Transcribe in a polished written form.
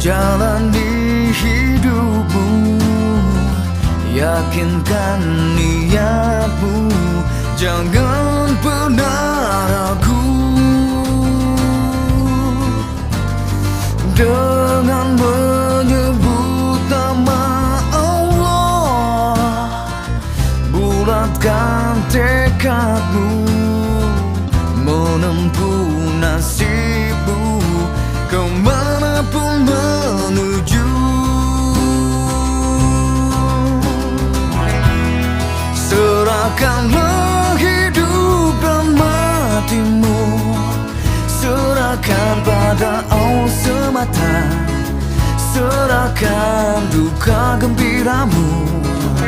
jalani hidupmu, yakinkan niatmu, jangan pernah ragu. Dengan menyebut nama Allah, bulatkan tekadmu, menempuh nasibmu, kemanapun menuju. Serahkanlah hidup dan matimu, serahkan pada Allah semata, serahkan duka gembiramu,